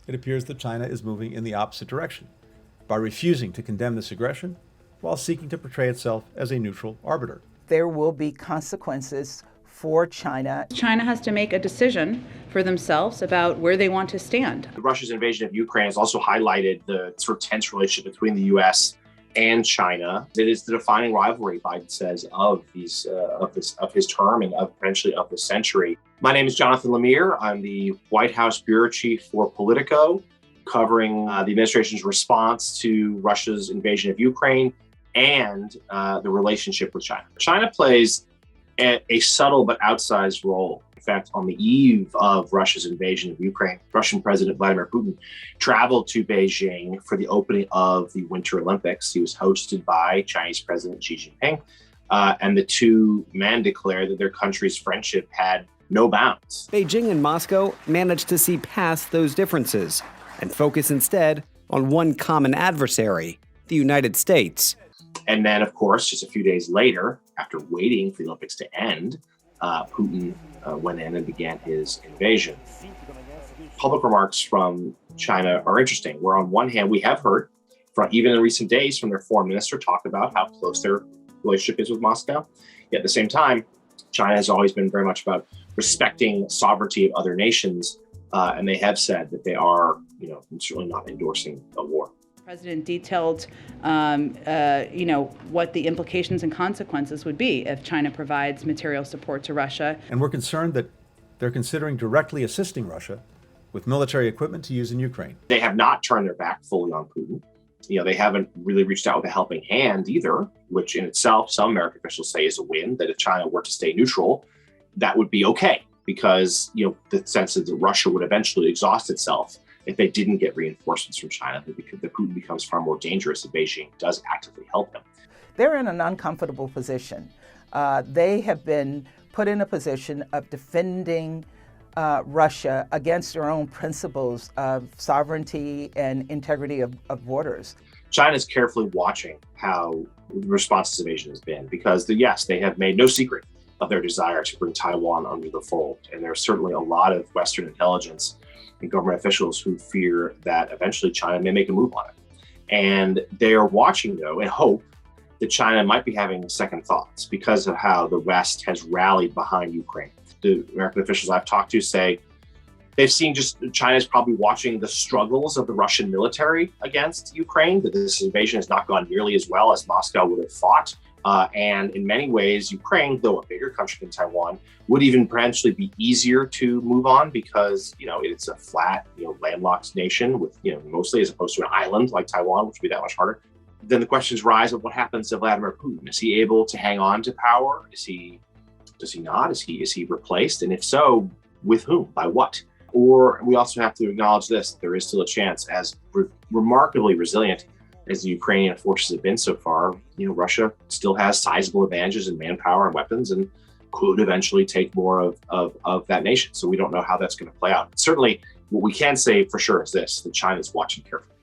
It appears that China is moving in the opposite direction by refusing to condemn this aggression while seeking to portray itself as a neutral arbiter. There will be consequences for China. China has to make a decision for themselves about where they want to stand. Russia's invasion of Ukraine has also highlighted the sort of tense relationship between the U.S. and China. It is the defining rivalry, Biden says, of his term and potentially of the century. My name is Jonathan Lemire. I'm the White House bureau chief for Politico, covering the administration's response to Russia's invasion of Ukraine and the relationship with China. China plays a subtle but outsized role. In fact, on the eve of Russia's invasion of Ukraine, Russian President Vladimir Putin traveled to Beijing for the opening of the Winter Olympics. He was hosted by Chinese President Xi Jinping, and the two men declared that their country's friendship had no bounds. Beijing and Moscow managed to see past those differences and focus instead on one common adversary, the United States. And then, of course, just a few days later, after waiting for the Olympics to end, Putin went in and began his invasion. Public remarks from China are interesting, where on one hand, we have heard, from even in recent days, from their foreign minister talk about how close their relationship is with Moscow. Yet at the same time, China has always been very much about respecting sovereignty of other nations, and they have said that they are, certainly not endorsing a war. The president detailed, what the implications and consequences would be if China provides material support to Russia. And we're concerned that they're considering directly assisting Russia with military equipment to use in Ukraine. They have not turned their back fully on Putin. They haven't really reached out with a helping hand either, which in itself, some American officials say is a win, that if China were to stay neutral, that would be okay, because, the sense is that Russia would eventually exhaust itself if they didn't get reinforcements from China, that Putin becomes far more dangerous if Beijing does actively help him. They're in an uncomfortable position. They have been put in a position of defending Russia against their own principles of sovereignty and integrity of borders. China is carefully watching how the response to this invasion has been, because they have made no secret of their desire to bring Taiwan under the fold. And there's certainly a lot of Western intelligence and government officials who fear that eventually China may make a move on it. And they are watching, though, and hope that China might be having second thoughts because of how the West has rallied behind Ukraine. The American officials I've talked to say they've seen China's probably watching the struggles of the Russian military against Ukraine, that this invasion has not gone nearly as well as Moscow would have thought. And in many ways, Ukraine, though a bigger country than Taiwan, would even potentially be easier to move on because, it's a flat, landlocked nation with, mostly as opposed to an island like Taiwan, which would be that much harder. Then the questions rise of what happens to Vladimir Putin. Is he able to hang on to power? Does he not? Is he replaced? And if so, with whom? By what? Or we also have to acknowledge this, there is still a chance, as remarkably resilient as the Ukrainian forces have been so far, Russia still has sizable advantages in manpower and weapons and could eventually take more of that nation. So we don't know how that's going to play out. Certainly, what we can say for sure is this, that China is watching carefully.